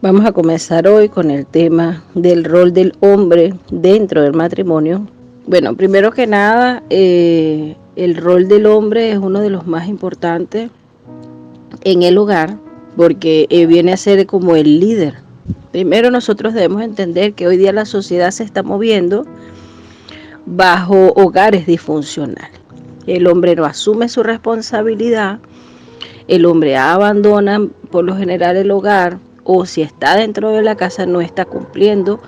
Vamos a comenzar hoy con el tema del rol del hombre dentro del matrimonio. Bueno, primero que nada, el rol del hombre es uno de los más importantes en el hogar porque viene a ser como el líder. Primero nosotros debemos entender que hoy día la sociedad se está moviendo bajo hogares disfuncionales. El hombre no asume su responsabilidad, el hombre abandona por lo general el hogar, o si está dentro de la casa no está cumpliendo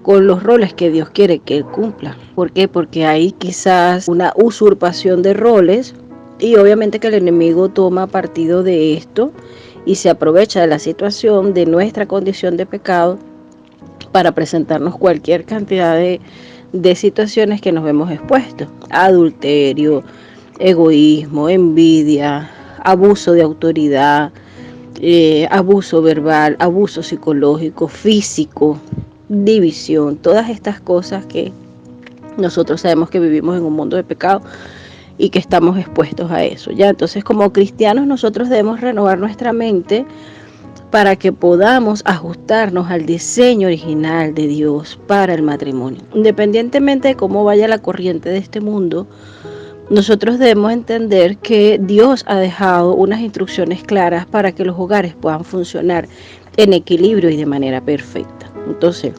con los roles que Dios quiere que él cumpla. ¿Por qué? Porque hay quizás una usurpación de roles y obviamente que el enemigo toma partido de esto y se aprovecha de la situación de nuestra condición de pecado para presentarnos cualquier cantidad de situaciones que nos vemos expuestos. Adulterio, egoísmo, envidia, abuso de autoridad, abuso verbal, abuso psicológico, físico, división, todas estas cosas que nosotros sabemos que vivimos en un mundo de pecado y que estamos expuestos a eso. Ya, entonces como cristianos nosotros debemos renovar nuestra mente para que podamos ajustarnos al diseño original de Dios para el matrimonio. Independientemente de cómo vaya la corriente de este mundo, nosotros debemos entender que Dios ha dejado unas instrucciones claras para que los hogares puedan funcionar en equilibrio y de manera perfecta. Entonces,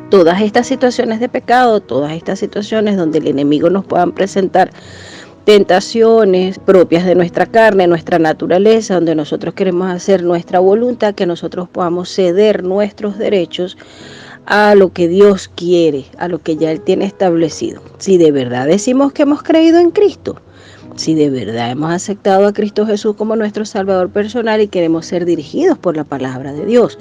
todas estas situaciones de pecado, todas estas situaciones donde el enemigo nos puedan presentar tentaciones propias de nuestra carne, nuestra naturaleza, donde nosotros queremos hacer nuestra voluntad, que nosotros podamos ceder nuestros derechos a lo que Dios quiere, a lo que ya Él tiene establecido. Si de verdad decimos que hemos creído en Cristo, si de verdad hemos aceptado a Cristo Jesús como nuestro Salvador personal y queremos ser dirigidos por la palabra de Dios.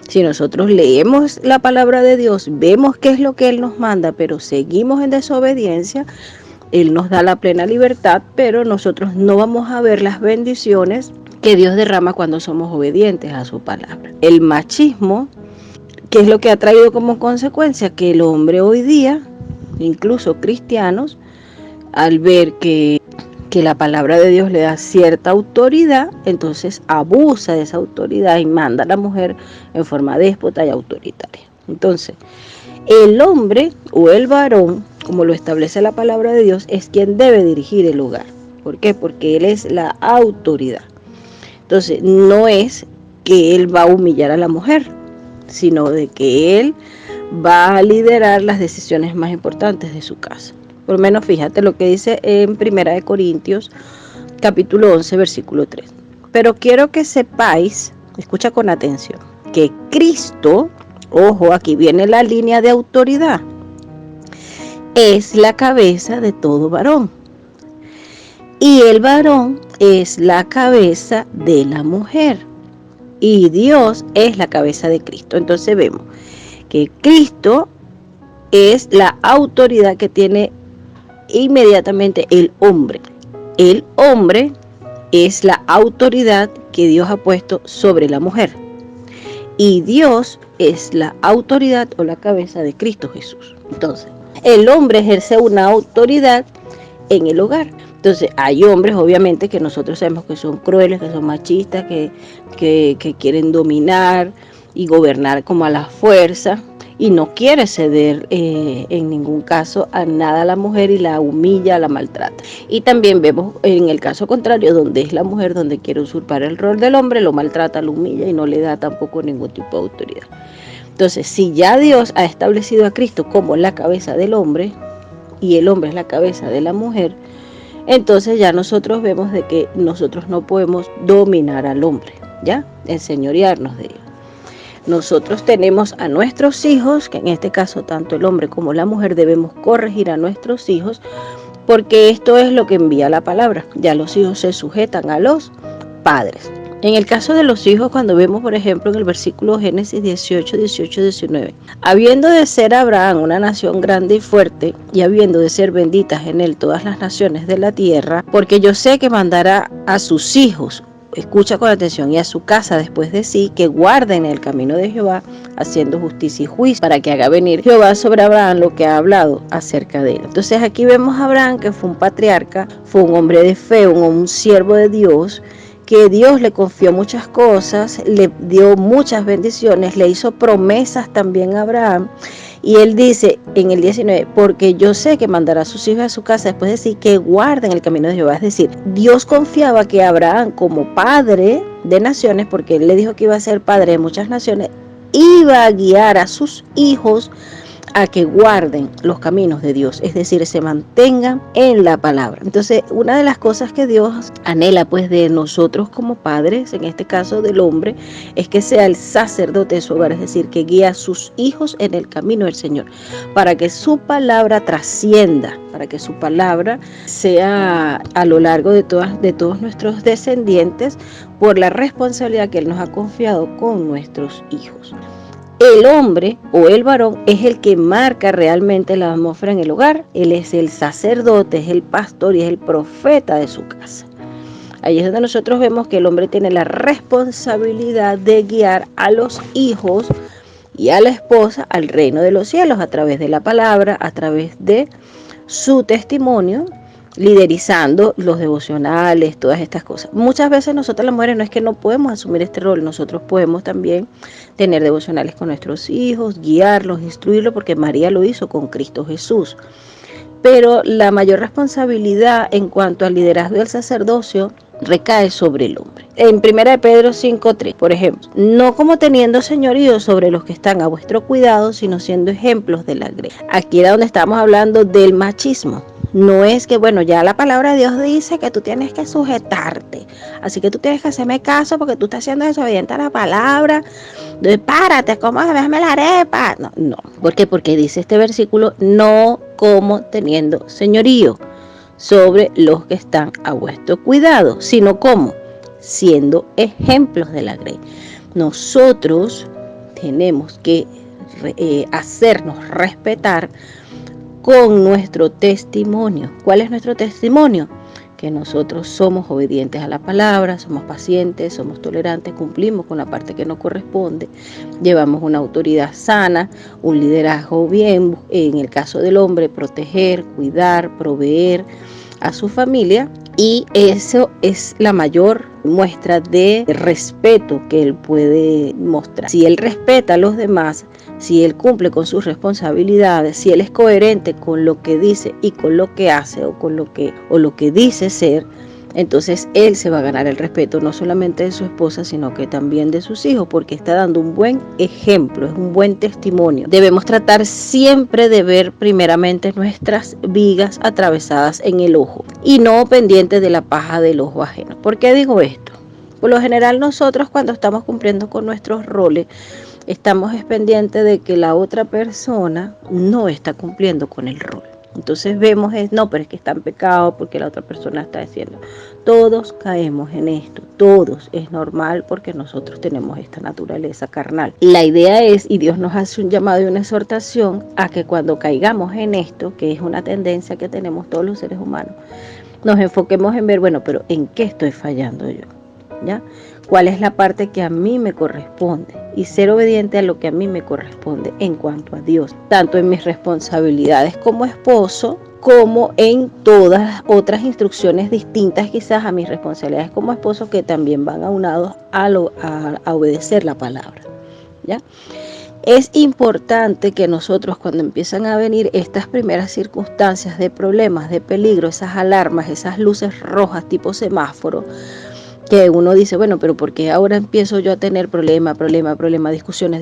Si nosotros leemos la palabra de Dios, vemos qué es lo que Él nos manda, pero seguimos en desobediencia, Él nos da la plena libertad, pero nosotros no vamos a ver las bendiciones que Dios derrama cuando somos obedientes a su palabra. El machismo, ¿qué es lo que ha traído como consecuencia? Que el hombre hoy día, incluso cristianos, al ver que la palabra de Dios le da cierta autoridad, entonces abusa de esa autoridad y manda a la mujer en forma déspota y autoritaria. Entonces, el hombre o el varón, como lo establece la palabra de Dios, es quien debe dirigir el hogar. ¿Por qué? Porque él es la autoridad. Entonces, no es que él va a humillar a la mujer, sino de que él va a liderar las decisiones más importantes de su casa. Por lo menos fíjate lo que dice en 1 Corintios capítulo 11 versículo 3. Pero quiero que sepáis, escucha con atención, que Cristo, ojo, aquí viene la línea de autoridad, es la cabeza de todo varón. Y el varón es la cabeza de la mujer. Y Dios es la cabeza de Cristo. Entonces vemos que Cristo es la autoridad que tiene inmediatamente el hombre. El hombre es la autoridad que Dios ha puesto sobre la mujer. Y Dios es la autoridad o la cabeza de Cristo Jesús. Entonces, el hombre ejerce una autoridad en el hogar. Entonces, hay hombres, obviamente, que nosotros sabemos que son crueles, que son machistas, que quieren dominar y gobernar como a la fuerza y no quiere ceder en ningún caso a nada a la mujer y la humilla, la maltrata. Y también vemos en el caso contrario, donde es la mujer donde quiere usurpar el rol del hombre, lo maltrata, lo humilla y no le da tampoco ningún tipo de autoridad. Entonces, si ya Dios ha establecido a Cristo como la cabeza del hombre y el hombre es la cabeza de la mujer, entonces ya nosotros vemos de que nosotros no podemos dominar al hombre, ¿ya? Enseñorearnos de él. Nosotros tenemos a nuestros hijos, que en este caso tanto el hombre como la mujer debemos corregir a nuestros hijos, porque esto es lo que envía la palabra. Ya los hijos se sujetan a los padres. En el caso de los hijos, cuando vemos, por ejemplo, en el versículo Génesis 18, 19, habiendo de ser Abraham una nación grande y fuerte, y habiendo de ser benditas en él todas las naciones de la tierra, porque yo sé que mandará a sus hijos, escucha con atención, y a su casa después de sí, que guarden el camino de Jehová, haciendo justicia y juicio, para que haga venir Jehová sobre Abraham lo que ha hablado acerca de él. Entonces aquí vemos a Abraham, que fue un patriarca, fue un hombre de fe, un siervo de Dios, que Dios le confió muchas cosas, le dio muchas bendiciones, le hizo promesas también a Abraham. Y él dice en el 19, porque yo sé que mandará a sus hijos a su casa, después de decir que guarden el camino de Jehová. Es decir, Dios confiaba que Abraham, como padre de naciones, porque él le dijo que iba a ser padre de muchas naciones, iba a guiar a sus hijos a que guarden los caminos de Dios, es decir, se mantengan en la palabra. Entonces, una de las cosas que Dios anhela pues de nosotros como padres, en este caso del hombre, es que sea el sacerdote de su hogar, es decir, que guíe a sus hijos en el camino del Señor, para que su palabra trascienda, para que su palabra sea a lo largo de todos nuestros descendientes, por la responsabilidad que Él nos ha confiado con nuestros hijos. El hombre o el varón es el que marca realmente la atmósfera en el hogar. Él es el sacerdote, es el pastor y es el profeta de su casa. Ahí es donde nosotros vemos que el hombre tiene la responsabilidad de guiar a los hijos y a la esposa al reino de los cielos a través de la palabra, a través de su testimonio, liderizando los devocionales, todas estas cosas. Muchas veces nosotras las mujeres no es que no podemos asumir este rol, nosotros podemos también tener devocionales con nuestros hijos, guiarlos, instruirlos, porque María lo hizo con Cristo Jesús. Pero la mayor responsabilidad en cuanto al liderazgo del sacerdocio recae sobre el hombre. En 1 Pedro 5:3, por ejemplo, no como teniendo señorío sobre los que están a vuestro cuidado, sino siendo ejemplos de la gracia. Aquí era donde estamos hablando del machismo. No es que, bueno, ya la palabra de Dios dice que tú tienes que sujetarte, así que tú tienes que hacerme caso porque tú estás siendo desobediente a la palabra. Párate, ¿cómo? Déjame la arepa. No. ¿Por qué? Porque dice este versículo, no como teniendo señorío sobre los que están a vuestro cuidado, sino como siendo ejemplos de la gracia. Nosotros tenemos que hacernos respetar con nuestro testimonio. ¿Cuál es nuestro testimonio? Que nosotros somos obedientes a la palabra, somos pacientes, somos tolerantes, cumplimos con la parte que nos corresponde, llevamos una autoridad sana, un liderazgo bien, en el caso del hombre, proteger, cuidar, proveer a su familia, y eso es la mayor muestra de respeto que él puede mostrar. Si él respeta a los demás, si él cumple con sus responsabilidades, si él es coherente con lo que dice y con lo que hace o lo que dice ser, entonces él se va a ganar el respeto no solamente de su esposa, sino que también de sus hijos, porque está dando un buen ejemplo, es un buen testimonio. Debemos tratar siempre de ver primeramente nuestras vigas atravesadas en el ojo y no pendientes de la paja del ojo ajeno. ¿Por qué digo esto? Por lo general nosotros, cuando estamos cumpliendo con nuestros roles, estamos pendientes de que la otra persona no está cumpliendo con el rol. Entonces vemos, no, pero es que está en pecado porque la otra persona está diciendo. Todos caemos en esto, todos, es normal porque nosotros tenemos esta naturaleza carnal. La idea es, y Dios nos hace un llamado y una exhortación a que cuando caigamos en esto, que es una tendencia que tenemos todos los seres humanos, nos enfoquemos en ver, bueno, pero ¿en qué estoy fallando yo? ¿Ya? ¿Cuál es la parte que a mí me corresponde? Y ser obediente a lo que a mí me corresponde en cuanto a Dios, tanto en mis responsabilidades como esposo, como en todas otras instrucciones distintas quizás a mis responsabilidades como esposo, que también van aunados a obedecer la palabra, ¿ya? Es importante que nosotros, cuando empiezan a venir estas primeras circunstancias de problemas, de peligro, esas alarmas, esas luces rojas tipo semáforo, que uno dice, bueno, pero ¿por qué ahora empiezo yo a tener problema, discusiones?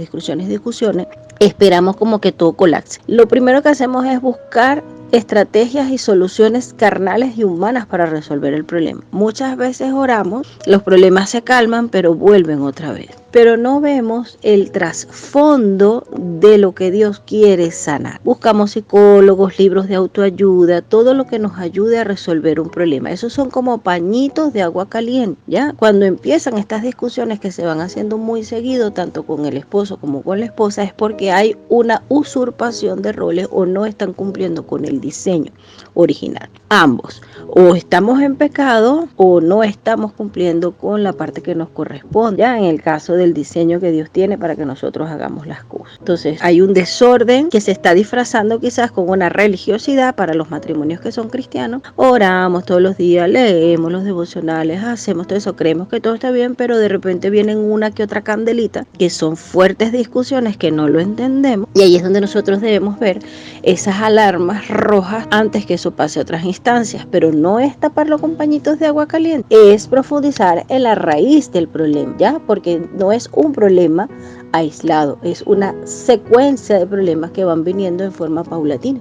Esperamos como que todo colapse. Lo primero que hacemos es buscar estrategias y soluciones carnales y humanas para resolver el problema. Muchas veces oramos, los problemas se calman, pero vuelven otra vez. Pero no vemos el trasfondo de lo que Dios quiere sanar. Buscamos psicólogos, libros de autoayuda, todo lo que nos ayude a resolver un problema. Esos son como pañitos de agua caliente, ¿ya? Cuando empiezan estas discusiones que se van haciendo muy seguido, tanto con el esposo como con la esposa, es porque hay una usurpación de roles o no están cumpliendo con el diseño original. Ambos, o estamos en pecado o no estamos cumpliendo con la parte que nos corresponde. Ya en el caso del del diseño que Dios tiene para que nosotros hagamos las cosas. Entonces hay un desorden que se está disfrazando quizás con una religiosidad para los matrimonios que son cristianos. Oramos todos los días, leemos los devocionales, hacemos todo eso, creemos que todo está bien, pero de repente vienen una que otra candelita que son fuertes discusiones que no lo entendemos, y ahí es donde nosotros debemos ver esas alarmas rojas antes que eso pase a otras instancias. Pero no es taparlo con pañitos de agua caliente, es profundizar en la raíz del problema, ¿ya? Porque no es un problema aislado, es una secuencia de problemas que van viniendo en forma paulatina.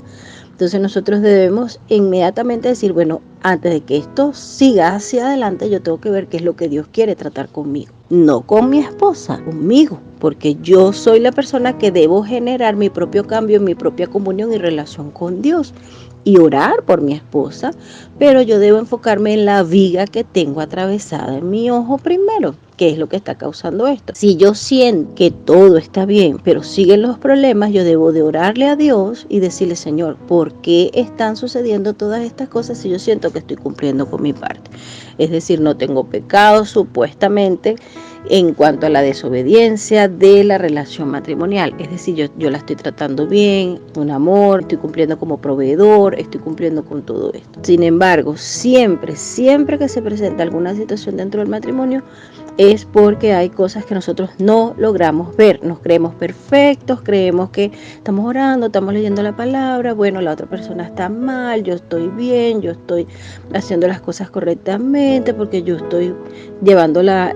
Entonces nosotros debemos inmediatamente decir, bueno, antes de que esto siga hacia adelante, yo tengo que ver qué es lo que Dios quiere tratar conmigo. No con mi esposa, conmigo, porque yo soy la persona que debo generar mi propio cambio, mi propia comunión y relación con Dios. Y orar por mi esposa, pero yo debo enfocarme en la viga que tengo atravesada en mi ojo primero, que es lo que está causando esto. Si yo siento que todo está bien, pero siguen los problemas, yo debo de orarle a Dios y decirle, Señor, ¿por qué están sucediendo todas estas cosas si yo siento que estoy cumpliendo con mi parte? Es decir, no tengo pecado supuestamente en cuanto a la desobediencia de la relación matrimonial. Es decir, yo la estoy tratando bien, con amor, estoy cumpliendo como proveedor, estoy cumpliendo con todo esto. Sin embargo, siempre que se presenta alguna situación dentro del matrimonio, es porque hay cosas que nosotros no logramos ver. Nos creemos perfectos, creemos que estamos orando, estamos leyendo la palabra, bueno, la otra persona está mal, yo estoy bien, yo estoy haciendo las cosas correctamente porque yo estoy llevando la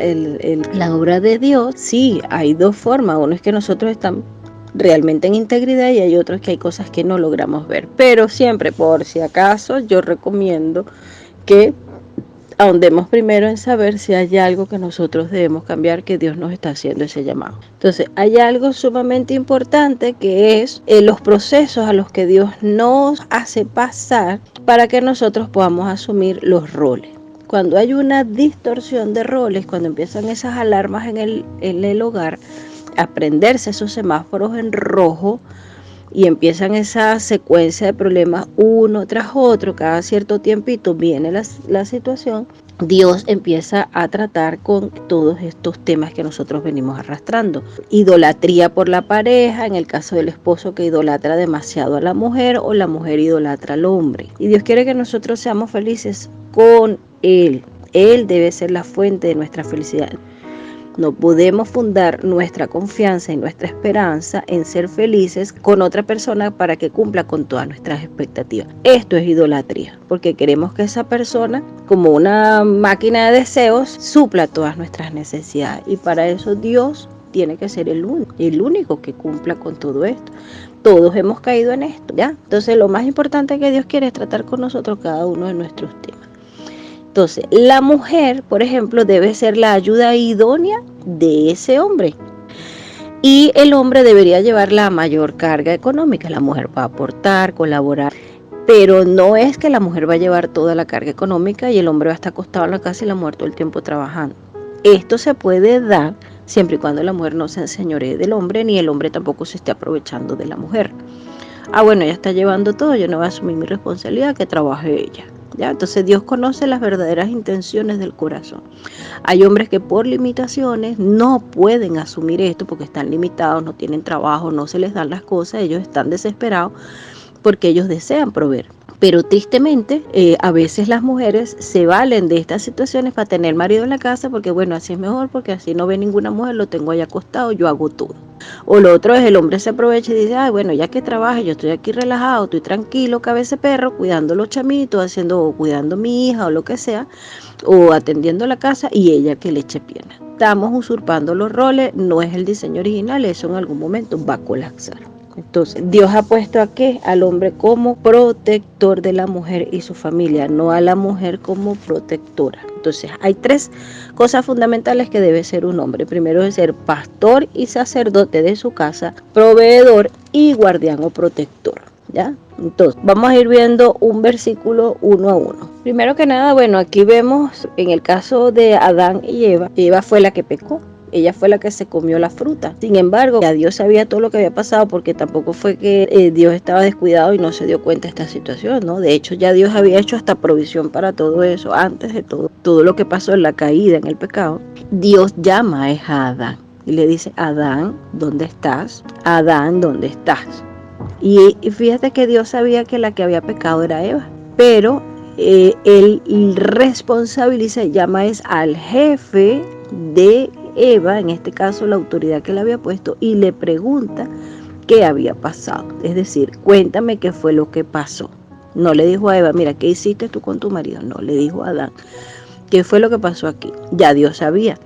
obra de Dios. Sí, hay dos formas. Uno es que nosotros estamos realmente en integridad y hay otros que hay cosas que no logramos ver. Pero siempre, por si acaso, yo recomiendo que ahondemos primero en saber si hay algo que nosotros debemos cambiar, que Dios nos está haciendo ese llamado. Entonces, hay algo sumamente importante que es los procesos a los que Dios nos hace pasar para que nosotros podamos asumir los roles. Cuando hay una distorsión de roles, cuando empiezan esas alarmas en el hogar, a prenderse esos semáforos en rojo, y empiezan esa secuencia de problemas uno tras otro, cada cierto tiempito viene la situación, Dios empieza a tratar con todos estos temas que nosotros venimos arrastrando. Idolatría por la pareja, en el caso del esposo que idolatra demasiado a la mujer o la mujer idolatra al hombre. Y Dios quiere que nosotros seamos felices con Él. Él debe ser la fuente de nuestra felicidad. No podemos fundar nuestra confianza y nuestra esperanza en ser felices con otra persona para que cumpla con todas nuestras expectativas. Esto es idolatría, porque queremos que esa persona, como una máquina de deseos, supla todas nuestras necesidades. Y para eso Dios tiene que ser el único que cumpla con todo esto. Todos hemos caído en esto, ¿ya? Entonces lo más importante que Dios quiere es tratar con nosotros cada uno de nuestros temas. Entonces, la mujer, por ejemplo, debe ser la ayuda idónea de ese hombre. Y el hombre debería llevar la mayor carga económica. La mujer va a aportar, colaborar. Pero no es que la mujer va a llevar toda la carga económica y el hombre va a estar acostado en la casa y la mujer todo el tiempo trabajando. Esto se puede dar siempre y cuando la mujer no se enseñoree del hombre, ni el hombre tampoco se esté aprovechando de la mujer. Bueno, ella está llevando todo, yo no voy a asumir mi responsabilidad, que trabaje ella. ¿Ya? Entonces Dios conoce las verdaderas intenciones del corazón. Hay hombres que por limitaciones no pueden asumir esto porque están limitados, no tienen trabajo, no se les dan las cosas, ellos están desesperados porque ellos desean proveer. Pero tristemente, a veces las mujeres se valen de estas situaciones para tener marido en la casa porque bueno, así es mejor, porque así no ve ninguna mujer, lo tengo ahí acostado, yo hago todo. O lo otro es el hombre se aprovecha y dice, bueno, ya que trabaja, yo estoy aquí relajado, estoy tranquilo, cabeza de perro, cuidando los chamitos, cuidando a mi hija o lo que sea, o atendiendo la casa, y ella que le eche pierna. Estamos usurpando los roles, no es el diseño original, eso en algún momento va a colapsar. Entonces, Dios ha puesto al hombre como protector de la mujer y su familia, no a la mujer como protectora. Entonces, hay 3 cosas fundamentales que debe ser un hombre. Primero es ser pastor y sacerdote de su casa, proveedor y guardián o protector, ¿ya? Entonces, vamos a ir viendo un versículo uno a uno. Primero que nada, bueno, aquí vemos en el caso de Adán y Eva fue la que pecó. Ella fue la que se comió la fruta. Sin embargo, ya Dios sabía todo lo que había pasado, porque tampoco fue que Dios estaba descuidado y no se dio cuenta de esta situación, ¿no? De hecho, ya Dios había hecho hasta provisión para todo eso, antes de todo lo que pasó en la caída, en el pecado. Dios llama a Adán. Y le dice, Adán, ¿dónde estás? Adán, ¿dónde estás? Y fíjate que Dios sabía que la que había pecado era Eva, pero él responsabiliza, llama es al jefe de Eva, en este caso la autoridad que le había puesto, y le pregunta qué había pasado. Es decir, cuéntame qué fue lo que pasó. No le dijo a Eva, mira, ¿qué hiciste tú con tu marido? No, le dijo a Adán, ¿qué fue lo que pasó aquí? Ya Dios sabía.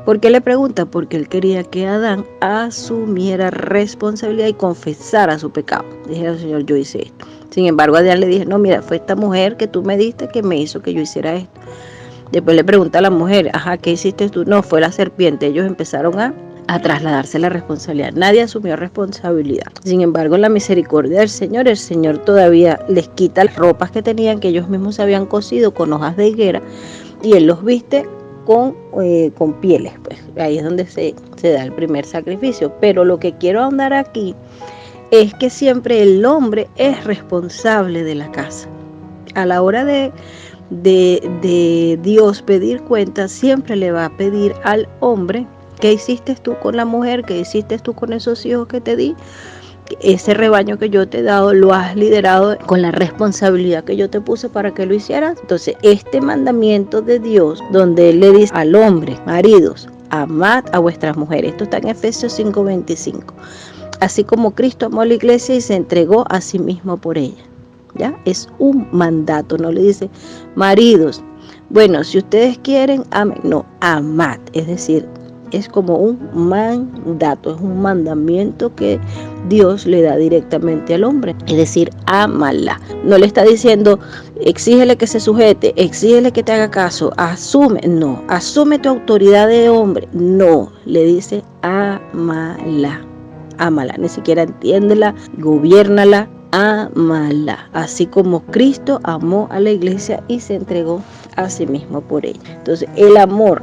¿Por qué le pregunta? Porque él quería que Adán asumiera responsabilidad y confesara su pecado. Dijera, Señor, yo hice esto. Sin embargo, Adán le dije, no, mira, fue esta mujer que tú me diste que me hizo que yo hiciera esto. Después le pregunta a la mujer, ajá, ¿qué hiciste tú? No, fue la serpiente. Ellos empezaron a trasladarse la responsabilidad. Nadie asumió responsabilidad. Sin embargo, en la misericordia del Señor, el Señor todavía les quita las ropas que tenían, que ellos mismos se habían cosido con hojas de higuera, y Él los viste con pieles. Pues ahí es donde se da el primer sacrificio. Pero lo que quiero ahondar aquí es que siempre el hombre es responsable de la casa. A la hora de Dios pedir cuentas, siempre le va a pedir al hombre, ¿qué hiciste tú con la mujer? ¿Qué hiciste tú con esos hijos que te di? Ese rebaño que yo te he dado, lo has liderado con la responsabilidad que yo te puse para que lo hicieras. Entonces, este mandamiento de Dios, donde Él le dice al hombre, maridos, amad a vuestras mujeres. Esto está en Efesios 5:25. Así como Cristo amó a la iglesia y se entregó a sí mismo por ella. ¿Ya? Es un mandato, no le dice, maridos, bueno, si ustedes quieren, amen. No, amad. Es decir, es como un mandato, es un mandamiento que Dios le da directamente al hombre. Es decir, ámala. No le está diciendo, exígele que se sujete, exígele que te haga caso, asume. No, asume tu autoridad de hombre. No, le dice, ámala. Ámala, ni siquiera entiéndela, gobiérnala, ámala, así como Cristo amó a la iglesia y se entregó a sí mismo por ella. Entonces, el amor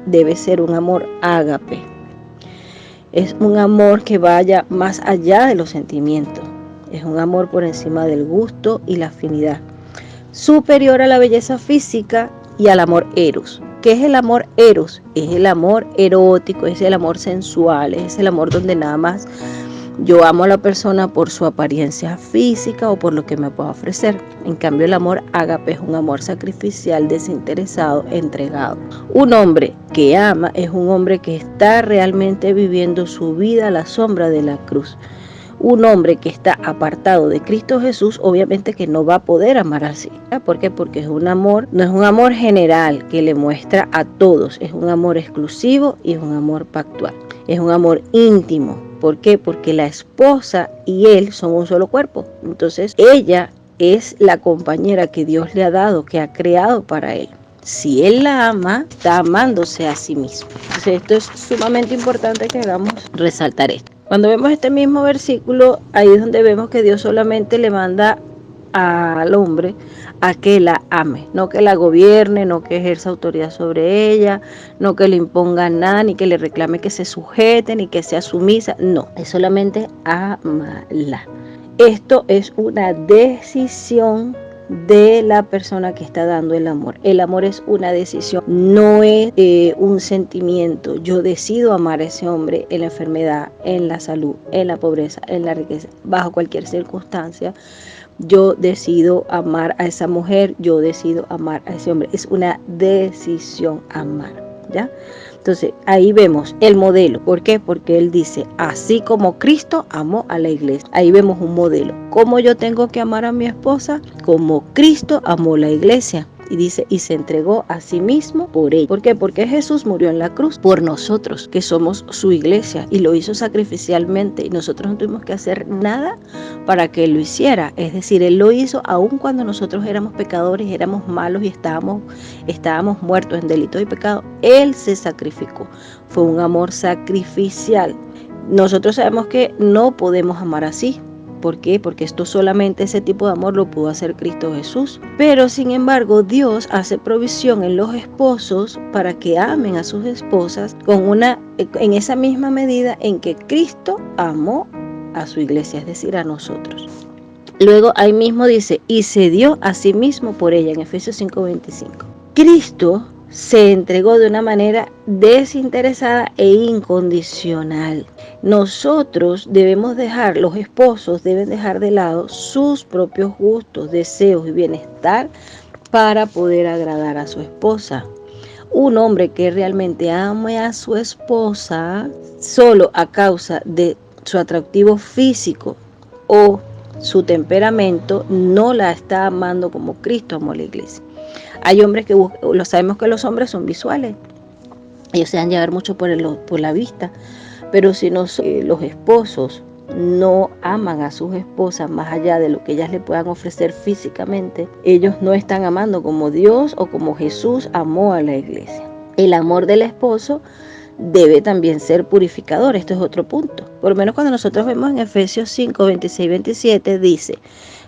debe ser un amor ágape. Es un amor que vaya más allá de los sentimientos. Es un amor por encima del gusto y la afinidad, superior a la belleza física y al amor eros. ¿Qué es el amor eros? Es el amor erótico, es el amor sensual, es el amor donde nada más yo amo a la persona por su apariencia física o por lo que me pueda ofrecer. En cambio, el amor ágape es un amor sacrificial, desinteresado, entregado. Un hombre que ama es un hombre que está realmente viviendo su vida a la sombra de la cruz. Un hombre que está apartado de Cristo Jesús, obviamente que no va a poder amar así. ¿Por qué? Porque es un amor, no es un amor general que le muestra a todos, es un amor exclusivo y es un amor pactual. Es un amor íntimo. ¿Por qué? Porque la esposa y él son un solo cuerpo. Entonces, ella es la compañera que Dios le ha dado, que ha creado para él. Si él la ama, está amándose a sí mismo. Entonces, esto es sumamente importante que hagamos resaltar esto. Cuando vemos este mismo versículo, ahí es donde vemos que Dios solamente le manda al hombre a que la ame, no que la gobierne, no que ejerza autoridad sobre ella, no que le imponga nada, ni que le reclame que se sujete, ni que sea sumisa, no, es solamente amarla. Esto es una decisión de la persona que está dando el amor. El amor es una decisión, no es un sentimiento. Yo decido amar a ese hombre en la enfermedad, en la salud, en la pobreza, en la riqueza, bajo cualquier circunstancia. Yo decido amar a esa mujer, yo decido amar a ese hombre. Es una decisión amar, ¿ya? Entonces, ahí vemos el modelo. ¿Por qué? Porque él dice, así como Cristo amó a la iglesia. Ahí vemos un modelo. ¿Cómo yo tengo que amar a mi esposa? Como Cristo amó la iglesia. Y dice, y se entregó a sí mismo por ella. ¿Por qué? Porque Jesús murió en la cruz por nosotros, que somos su iglesia, y lo hizo sacrificialmente, y nosotros no tuvimos que hacer nada para que Él lo hiciera. Es decir, Él lo hizo aun cuando nosotros éramos pecadores, éramos malos y estábamos muertos en delitos y pecados. Él se sacrificó. Fue un amor sacrificial. Nosotros sabemos que no podemos amar así. ¿Por qué? Porque esto solamente, ese tipo de amor lo pudo hacer Cristo Jesús. Pero sin embargo, Dios hace provisión en los esposos para que amen a sus esposas en esa misma medida en que Cristo amó a su iglesia, es decir, a nosotros. Luego ahí mismo dice, y se dio a sí mismo por ella, en Efesios 5:25. Cristo se entregó de una manera desinteresada e incondicional. Nosotros debemos dejar, los esposos deben dejar de lado sus propios gustos, deseos y bienestar para poder agradar a su esposa. Un hombre que realmente ame a su esposa solo a causa de su atractivo físico o su temperamento no la está amando como Cristo amó a la iglesia. Hay hombres que lo sabemos que los hombres son visuales, ellos se van a llevar mucho por la vista, pero si no, los esposos no aman a sus esposas más allá de lo que ellas le puedan ofrecer físicamente, ellos no están amando como Dios o como Jesús amó a la iglesia. El amor del esposo debe también ser purificador. Esto es otro punto. Por lo menos cuando nosotros vemos en Efesios 5, 26, 27, dice,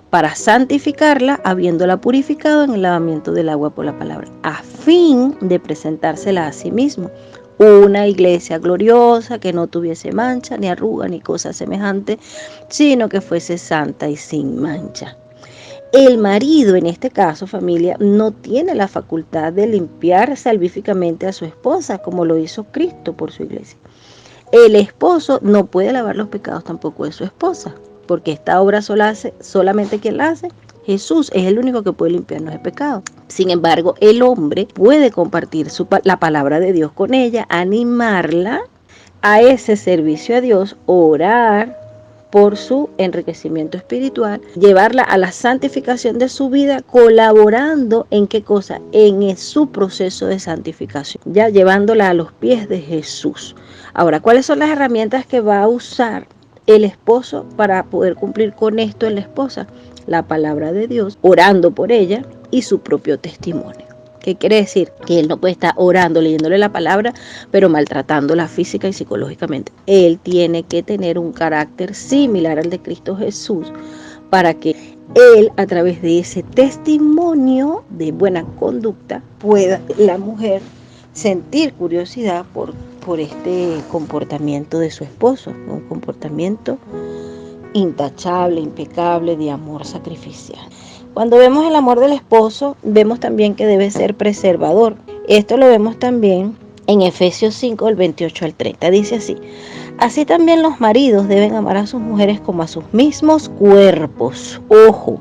para santificarla, habiéndola purificado en el lavamiento del agua por la palabra, a fin de presentársela a sí mismo. Una iglesia gloriosa que no tuviese mancha, ni arruga, ni cosa semejante, sino que fuese santa y sin mancha. El marido, en este caso, familia, no tiene la facultad de limpiar salvíficamente a su esposa, como lo hizo Cristo por su iglesia. El esposo no puede lavar los pecados tampoco de su esposa, porque esta obra solamente quien la hace, Jesús es el único que puede limpiarnos de pecado. Sin embargo, el hombre puede compartir la palabra de Dios con ella, animarla a ese servicio a Dios, orar por su enriquecimiento espiritual, llevarla a la santificación de su vida, colaborando en qué cosa, en su proceso de santificación, ya llevándola a los pies de Jesús. Ahora, ¿cuáles son las herramientas que va a usar el esposo para poder cumplir con esto en la esposa? La palabra de Dios, orando por ella y su propio testimonio. ¿Qué quiere decir? Que él no puede estar orando, leyéndole la palabra, pero maltratándola física y psicológicamente. Él tiene que tener un carácter similar al de Cristo Jesús para que él, a través de ese testimonio de buena conducta, pueda la mujer sentir curiosidad por este comportamiento de su esposo, un comportamiento intachable, impecable, de amor sacrificial. Cuando vemos el amor del esposo, vemos también que debe ser preservador. Esto lo vemos también en Efesios 5, del 28 al 30. Dice así, así también los maridos deben amar a sus mujeres como a sus mismos cuerpos. Ojo,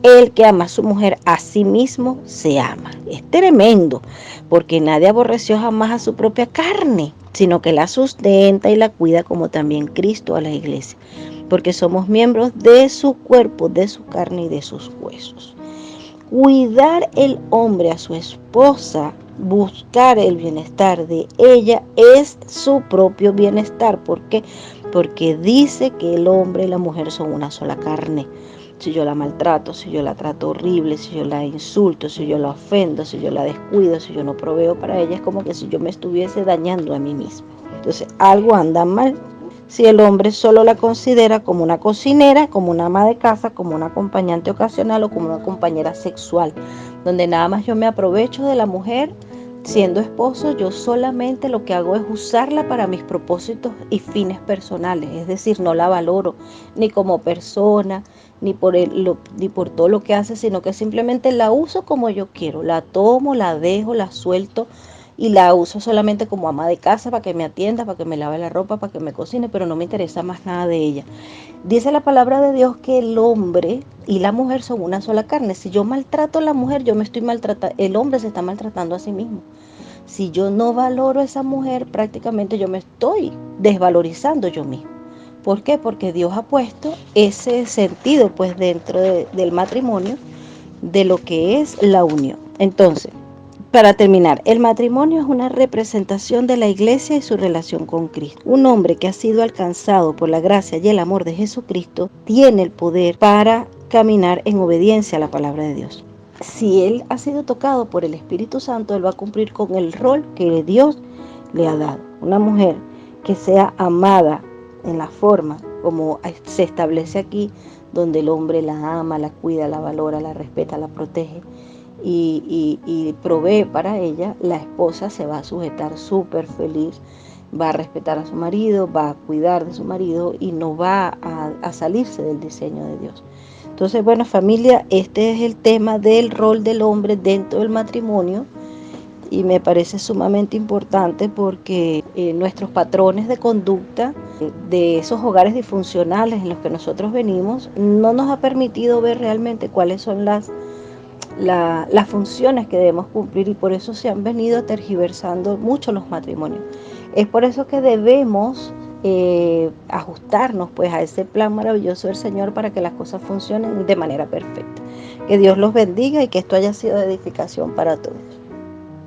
el que ama a su mujer a sí mismo se ama. Es tremendo, porque nadie aborreció jamás a su propia carne, sino que la sustenta y la cuida como también Cristo a la iglesia, porque somos miembros de su cuerpo, de su carne y de sus huesos. Cuidar el hombre a su esposa, buscar el bienestar de ella es su propio bienestar. ¿Por qué? Porque dice que el hombre y la mujer son una sola carne. Si yo la maltrato, si yo la trato horrible, si yo la insulto, si yo la ofendo, si yo la descuido, si yo no proveo para ella, es como que si yo me estuviese dañando a mí misma. Entonces algo anda mal. Si el hombre solo la considera como una cocinera, como una ama de casa, como una acompañante ocasional o como una compañera sexual, donde nada más yo me aprovecho de la mujer, siendo esposo, yo solamente lo que hago es usarla para mis propósitos y fines personales, es decir, no la valoro ni como persona, ni por todo lo que hace, sino que simplemente la uso como yo quiero, la tomo, la dejo, la suelto, y la uso solamente como ama de casa para que me atienda, para que me lave la ropa, para que me cocine, pero no me interesa más nada de ella. Dice la palabra de Dios que el hombre y la mujer son una sola carne. Si yo maltrato a la mujer, yo me estoy maltratando, el hombre se está maltratando a sí mismo. Si yo no valoro a esa mujer, prácticamente yo me estoy desvalorizando yo mismo. ¿Por qué? Porque Dios ha puesto ese sentido pues dentro del matrimonio, de lo que es la unión. Entonces, para terminar, el matrimonio es una representación de la iglesia y su relación con Cristo. Un hombre que ha sido alcanzado por la gracia y el amor de Jesucristo tiene el poder para caminar en obediencia a la palabra de Dios. Si él ha sido tocado por el Espíritu Santo, él va a cumplir con el rol que Dios le ha dado. Una mujer que sea amada en la forma como se establece aquí, donde el hombre la ama, la cuida, la valora, la respeta, la protege y provee para ella, la esposa se va a sujetar súper feliz, va a respetar a su marido, va a cuidar de su marido y no va a salirse del diseño de Dios. Entonces, bueno, familia, este es el tema del rol del hombre dentro del matrimonio y me parece sumamente importante porque nuestros patrones de conducta de esos hogares disfuncionales en los que nosotros venimos no nos ha permitido ver realmente cuáles son las funciones que debemos cumplir, y por eso se han venido tergiversando mucho los matrimonios. Es por eso que debemos ajustarnos pues a ese plan maravilloso del Señor para que las cosas funcionen de manera perfecta. Que Dios los bendiga y que esto haya sido de edificación para todos.